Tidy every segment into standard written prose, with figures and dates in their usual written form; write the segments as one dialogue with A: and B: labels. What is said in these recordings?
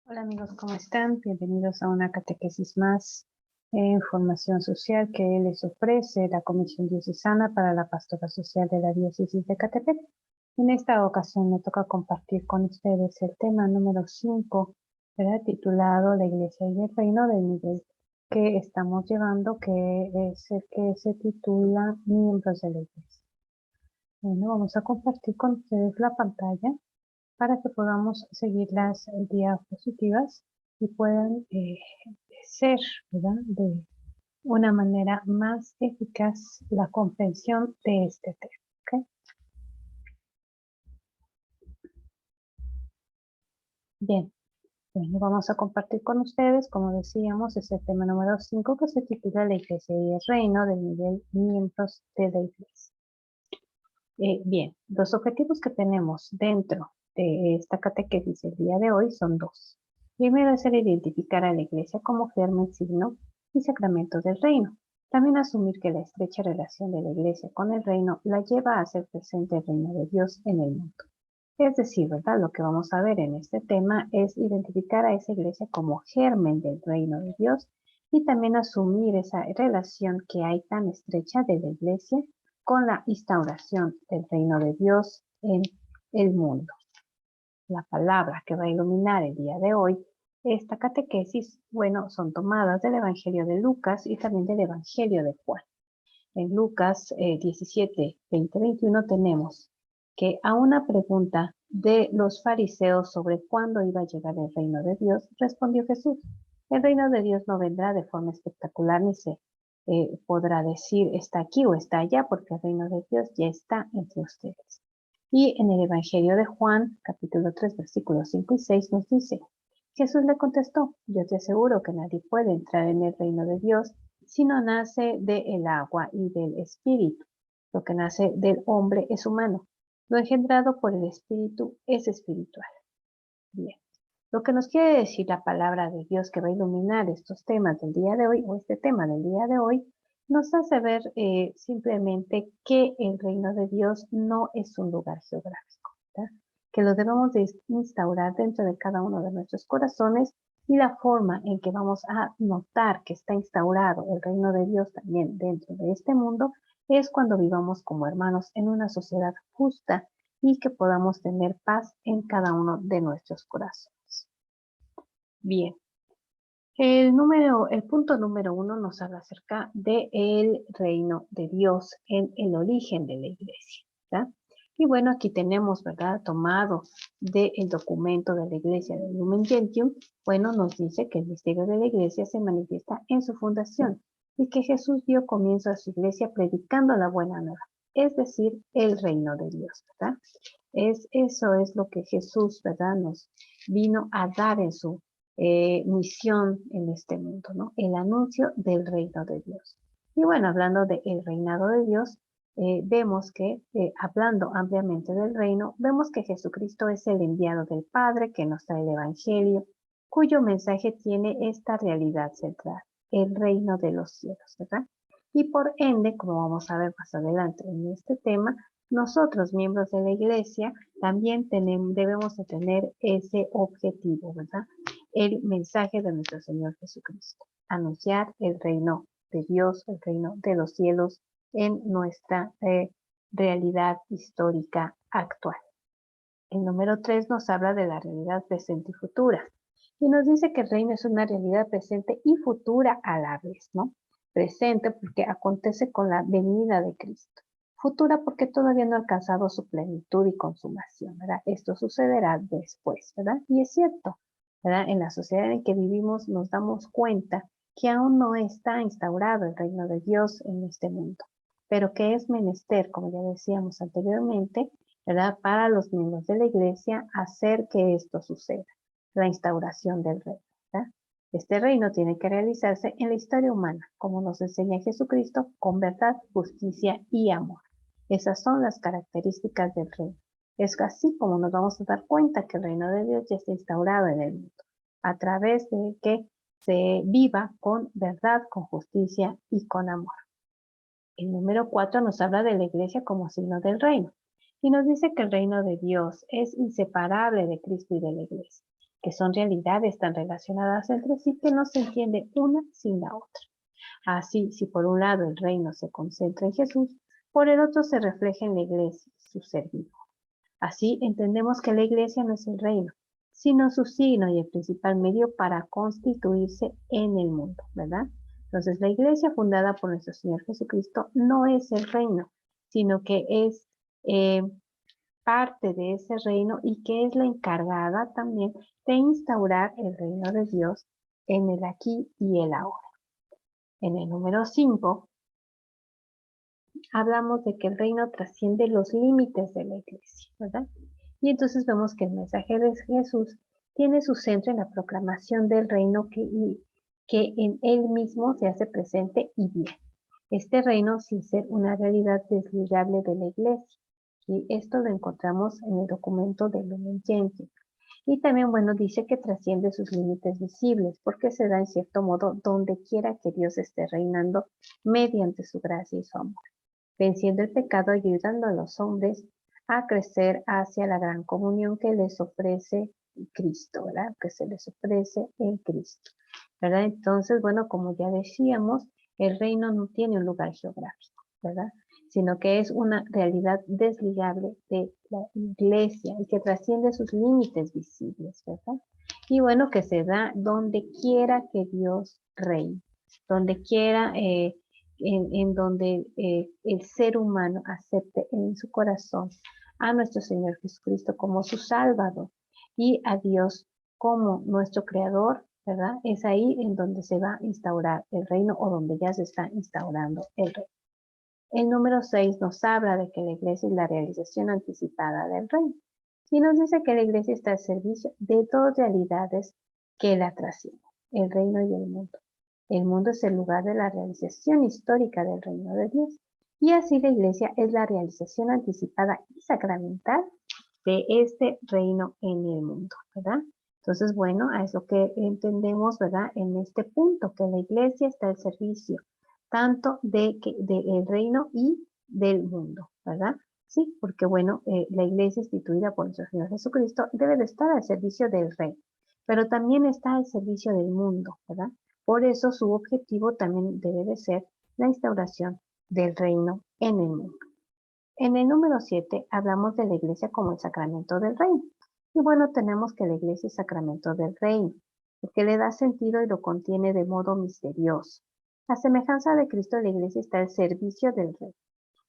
A: Hola amigos, ¿cómo están? Bienvenidos a una catequesis más en formación social que les ofrece la Comisión Diocesana para la Pastoral Social de la Diócesis de Catepec. En esta ocasión me toca compartir con ustedes el tema número 5, titulado La Iglesia y el Reino del nivel que estamos llevando, que es el que se titula Miembros de la Iglesia. Bueno, vamos a compartir con ustedes la pantalla para que podamos seguir las diapositivas y puedan ser, ¿verdad?, de una manera más eficaz la comprensión de este tema. ¿Okay? Bien, bueno, vamos a compartir con ustedes, como decíamos, es el tema número 5 que se titula La Iglesia y el Reino del nivel miembros de la Iglesia. Bien, los objetivos que tenemos dentro de esta catequesis el día de hoy son dos. Primero es el identificar a la Iglesia como germen, signo y sacramento del reino. También asumir que la estrecha relación de la Iglesia con el reino la lleva a hacer presente el reino de Dios en el mundo. Es decir, ¿verdad? Lo que vamos a ver en este tema es identificar a esa Iglesia como germen del reino de Dios y también asumir esa relación que hay tan estrecha de la Iglesia con la instauración del reino de Dios en el mundo. La palabra que va a iluminar el día de hoy esta catequesis, bueno, son tomadas del Evangelio de Lucas y también del Evangelio de Juan. En Lucas 17, 20, 21 tenemos que a una pregunta de los fariseos sobre cuándo iba a llegar el reino de Dios, respondió Jesús: el reino de Dios no vendrá de forma espectacular ni se podrá decir está aquí o está allá, porque el reino de Dios ya está entre ustedes. Y en el Evangelio de Juan, capítulo 3, versículos 5 y 6 nos dice: Jesús le contestó: yo te aseguro que nadie puede entrar en el reino de Dios si no nace del agua y del espíritu. Lo que nace del hombre es humano, lo engendrado por el espíritu es espiritual. Bien, lo que nos quiere decir la palabra de Dios que va a iluminar estos temas del día de hoy, o este tema del día de hoy, nos hace ver simplemente que el reino de Dios no es un lugar geográfico, ¿verdad? Que lo debemos de instaurar dentro de cada uno de nuestros corazones, y la forma en que vamos a notar que está instaurado el reino de Dios también dentro de este mundo es cuando vivamos como hermanos en una sociedad justa y que podamos tener paz en cada uno de nuestros corazones. Bien, el punto número 1 nos habla acerca del reino de Dios en el origen de la iglesia, ¿verdad? Y bueno, aquí tenemos, ¿verdad?, tomado del documento de la iglesia de Lumen Gentium, bueno, nos dice que el misterio de la iglesia se manifiesta en su fundación y que Jesús dio comienzo a su iglesia predicando la buena nueva, es decir, el reino de Dios, ¿verdad? Eso es lo que Jesús, ¿verdad?, nos vino a dar en su misión en este mundo, ¿no? El anuncio del reino de Dios. Y bueno, hablando del reinado de Dios, vemos que, hablando ampliamente del reino, vemos que Jesucristo es el enviado del Padre que nos trae el Evangelio, cuyo mensaje tiene esta realidad central: el reino de los cielos, ¿verdad? Y por ende, como vamos a ver más adelante en este tema, nosotros, miembros de la Iglesia, también debemos de tener ese objetivo, ¿verdad? El mensaje de nuestro Señor Jesucristo: anunciar el reino de Dios, el reino de los cielos en nuestra realidad histórica actual. El número 3 nos habla de la realidad presente y futura. Y nos dice que el reino es una realidad presente y futura a la vez, ¿no? Presente porque acontece con la venida de Cristo. Futura porque todavía no ha alcanzado su plenitud y consumación, ¿verdad? Esto sucederá después, ¿verdad? Y es cierto, ¿verdad? En la sociedad en que vivimos nos damos cuenta que aún no está instaurado el reino de Dios en este mundo, pero que es menester, como ya decíamos anteriormente, ¿verdad?, para los miembros de la iglesia hacer que esto suceda, la instauración del reino, ¿verdad? Este reino tiene que realizarse en la historia humana, como nos enseña Jesucristo, con verdad, justicia y amor. Esas son las características del reino. Es así como nos vamos a dar cuenta que el reino de Dios ya está instaurado en el mundo, a través de que se viva con verdad, con justicia y con amor. El número 4 nos habla de la iglesia como signo del reino y nos dice que el reino de Dios es inseparable de Cristo y de la iglesia, que son realidades tan relacionadas entre sí que no se entiende una sin la otra. Así, si por un lado el reino se concentra en Jesús, por el otro se refleja en la iglesia, su servicio. Así entendemos que la iglesia no es el reino, sino su signo y el principal medio para constituirse en el mundo, ¿verdad? Entonces, la iglesia fundada por nuestro Señor Jesucristo no es el reino, sino que es parte de ese reino y que es la encargada también de instaurar el reino de Dios en el aquí y el ahora. En el número 5, hablamos de que el reino trasciende los límites de la iglesia, ¿verdad? Y entonces vemos que el mensaje de Jesús tiene su centro en la proclamación del reino que en él mismo se hace presente y bien. Este reino sin ser una realidad desligable de la iglesia. Y esto lo encontramos en el documento de Lumen Gentium. Y también, bueno, dice que trasciende sus límites visibles, porque se da en cierto modo donde quiera que Dios esté reinando mediante su gracia y su amor, venciendo el pecado y ayudando a los hombres a crecer hacia la gran comunión que les ofrece Cristo, ¿verdad? Que se les ofrece en Cristo, ¿verdad? Entonces, bueno, como ya decíamos, el reino no tiene un lugar geográfico, ¿verdad? Sino que es una realidad desligable de la iglesia y que trasciende sus límites visibles, ¿verdad? Y bueno, que se da donde quiera que Dios reine, donde quiera en donde el ser humano acepte en su corazón a nuestro Señor Jesucristo como su Salvador y a Dios como nuestro Creador, ¿verdad? Es ahí en donde se va a instaurar el reino o donde ya se está instaurando el reino. El número 6 nos habla de que la iglesia es la realización anticipada del reino y nos dice que la iglesia está al servicio de dos realidades que la trascienden, el reino y el mundo. El mundo es el lugar de la realización histórica del reino de Dios y así la iglesia es la realización anticipada y sacramental de este reino en el mundo, ¿verdad? Entonces, bueno, es lo que entendemos, ¿verdad? En este punto, que la iglesia está al servicio tanto del reino y del mundo, ¿verdad? Sí, porque bueno, la iglesia instituida por nuestro Señor Jesucristo debe de estar al servicio del reino, pero también está al servicio del mundo, ¿verdad? Por eso su objetivo también debe de ser la instauración del reino en el mundo. En el número 7 hablamos de la iglesia como el sacramento del reino. Y bueno, tenemos que la iglesia es sacramento del reino, porque le da sentido y lo contiene de modo misterioso. A semejanza de Cristo, la iglesia está al servicio del reino.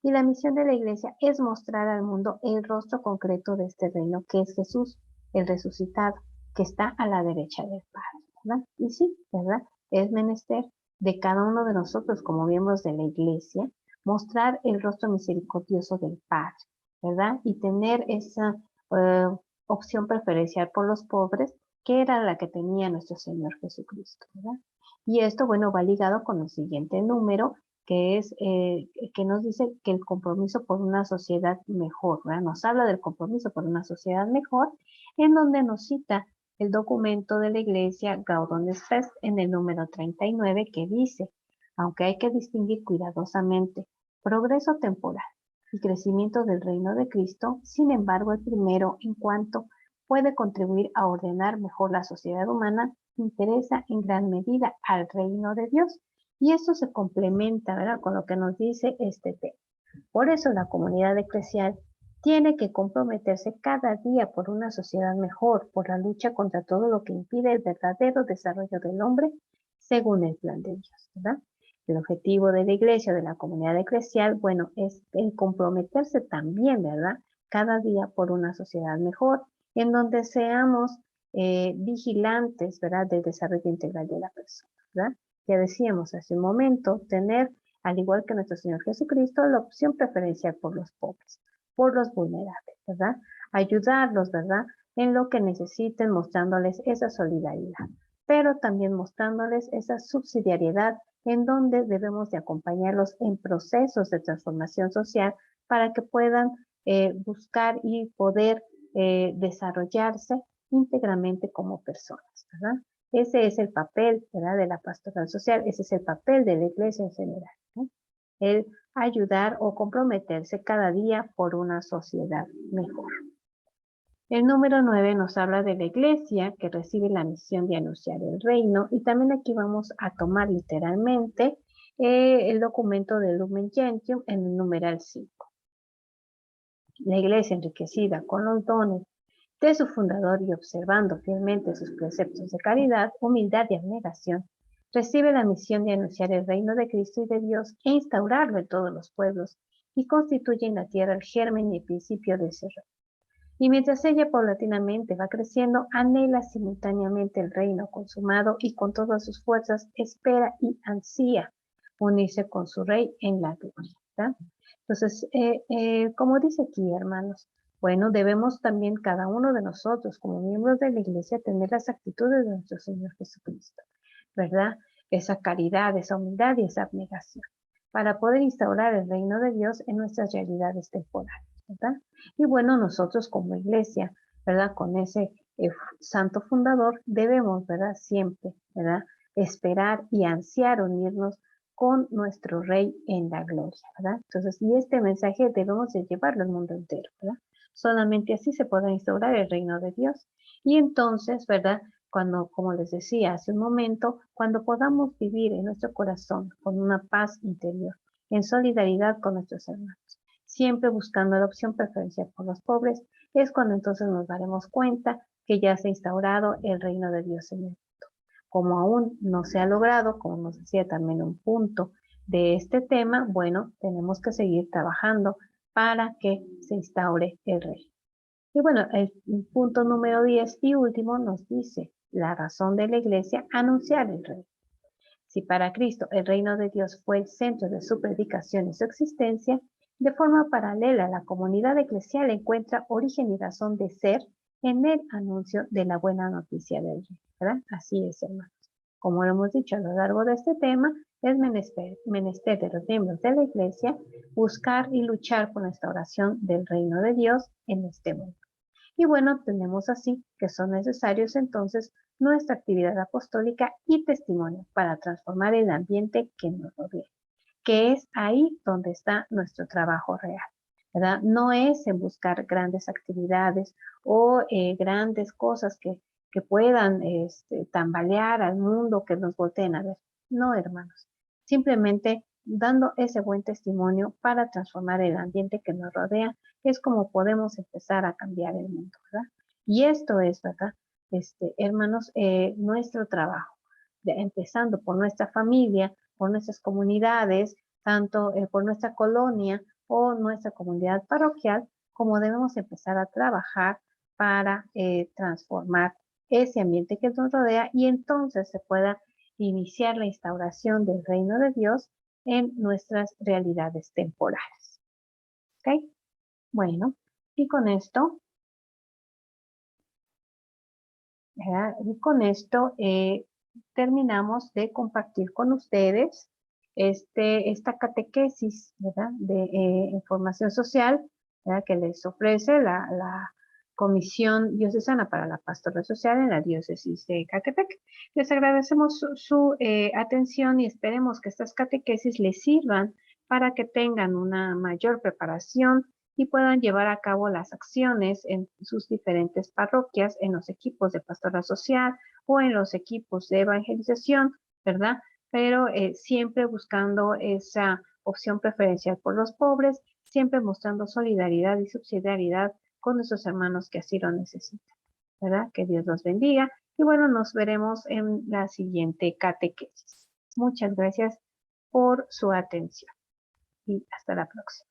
A: Y la misión de la iglesia es mostrar al mundo el rostro concreto de este reino, que es Jesús, el resucitado, que está a la derecha del Padre, ¿verdad? Y sí, ¿verdad? Es menester de cada uno de nosotros como miembros de la iglesia mostrar el rostro misericordioso del Padre, ¿verdad? Y tener esa eh, opción preferencial por los pobres, que era la que tenía nuestro Señor Jesucristo, ¿verdad? Y esto, bueno, va ligado con el siguiente número, que es que nos dice que el compromiso por una sociedad mejor, ¿verdad? Nos habla del compromiso por una sociedad mejor, en donde nos cita el documento de la Iglesia Gaudium et Spes en el número 39, que dice, aunque hay que distinguir cuidadosamente progreso temporal y crecimiento del reino de Cristo, sin embargo, el primero, en cuanto puede contribuir a ordenar mejor la sociedad humana, interesa en gran medida al reino de Dios. Y esto se complementa, ¿verdad?, con lo que nos dice este tema. Por eso la comunidad eclesial tiene que comprometerse cada día por una sociedad mejor, por la lucha contra todo lo que impide el verdadero desarrollo del hombre según el plan de Dios, ¿verdad? El objetivo de la iglesia, de la comunidad eclesial, bueno, es el comprometerse también, ¿verdad? Cada día por una sociedad mejor, en donde seamos vigilantes, ¿verdad?, del desarrollo integral de la persona, ¿verdad? Ya decíamos hace un momento, tener, al igual que nuestro Señor Jesucristo, la opción preferencial por los pobres, por los vulnerables, ¿verdad? Ayudarlos, ¿verdad?, en lo que necesiten, mostrándoles esa solidaridad, pero también mostrándoles esa subsidiariedad en donde debemos de acompañarlos en procesos de transformación social para que puedan buscar y poder desarrollarse íntegramente como personas, ¿verdad? Ese es el papel, ¿verdad?, de la pastoral social, ese es el papel de la iglesia en general, ¿no? El ayudar o comprometerse cada día por una sociedad mejor. El número 9 nos habla de la iglesia que recibe la misión de anunciar el reino, y también aquí vamos a tomar literalmente el documento de Lumen Gentium en el numeral 5. La iglesia enriquecida con los dones de su fundador y observando fielmente sus preceptos de caridad, humildad y abnegación, recibe la misión de anunciar el reino de Cristo y de Dios e instaurarlo en todos los pueblos, y constituye en la tierra el germen y el principio de ese reino. Y mientras ella paulatinamente va creciendo, anhela simultáneamente el reino consumado y con todas sus fuerzas espera y ansía unirse con su rey en la gloria, ¿verdad? Entonces, como dice aquí, hermanos, bueno, debemos también cada uno de nosotros, como miembros de la iglesia, tener las actitudes de nuestro Señor Jesucristo, ¿verdad? Esa caridad, esa humildad y esa abnegación, para poder instaurar el reino de Dios en nuestras realidades temporales, ¿verdad? Y bueno, nosotros como iglesia, ¿verdad? Con ese santo fundador, debemos, ¿verdad? Siempre, ¿verdad? Esperar y ansiar unirnos con nuestro Rey en la gloria, ¿verdad? Entonces, y este mensaje debemos de llevarlo al mundo entero, ¿verdad? Solamente así se podrá instaurar el reino de Dios. Y entonces, ¿verdad? Cuando, como les decía hace un momento, cuando podamos vivir en nuestro corazón con una paz interior, en solidaridad con nuestros hermanos, siempre buscando la opción preferencial por los pobres, es cuando entonces nos daremos cuenta que ya se ha instaurado el reino de Dios en el mundo. Como aún no se ha logrado, como nos decía también un punto de este tema, bueno, tenemos que seguir trabajando para que se instaure el reino. Y bueno, el punto número 10 y último nos dice la razón de la iglesia: anunciar el reino. Si para Cristo el reino de Dios fue el centro de su predicación y su existencia, de forma paralela la comunidad eclesial encuentra origen y razón de ser en el anuncio de la buena noticia del reino, ¿verdad? Así es, hermanos. Como lo hemos dicho a lo largo de este tema, es menester de los miembros de la iglesia buscar y luchar por la instauración del reino de Dios en este mundo. Y bueno, tenemos así que son necesarios entonces nuestra actividad apostólica y testimonio para transformar el ambiente que nos rodea, que es ahí donde está nuestro trabajo real, ¿verdad? No es en buscar grandes actividades o grandes cosas que puedan tambalear al mundo, que nos volteen a ver. No, hermanos. Simplemente dando ese buen testimonio para transformar el ambiente que nos rodea, es como podemos empezar a cambiar el mundo, ¿verdad? Y esto es, ¿verdad? Hermanos, nuestro trabajo, empezando por nuestra familia, por nuestras comunidades, tanto por nuestra colonia o nuestra comunidad parroquial, como debemos empezar a trabajar para transformar ese ambiente que nos rodea, y entonces se pueda iniciar la instauración del reino de Dios en nuestras realidades temporales. ¿Ok? Bueno, y con esto, ¿verdad? Y con esto terminamos de compartir con ustedes esta catequesis, ¿verdad? De información social, ¿verdad? Que les ofrece la Comisión Diocesana para la Pastoral Social en la Diócesis de Ecatepec. Les agradecemos su atención y esperemos que estas catequesis les sirvan para que tengan una mayor preparación y puedan llevar a cabo las acciones en sus diferentes parroquias, en los equipos de pastoral social o en los equipos de evangelización, ¿verdad? Pero siempre buscando esa opción preferencial por los pobres, siempre mostrando solidaridad y subsidiariedad con nuestros hermanos que así lo necesitan, ¿verdad? Que Dios los bendiga y bueno, nos veremos en la siguiente catequesis. Muchas gracias por su atención y hasta la próxima.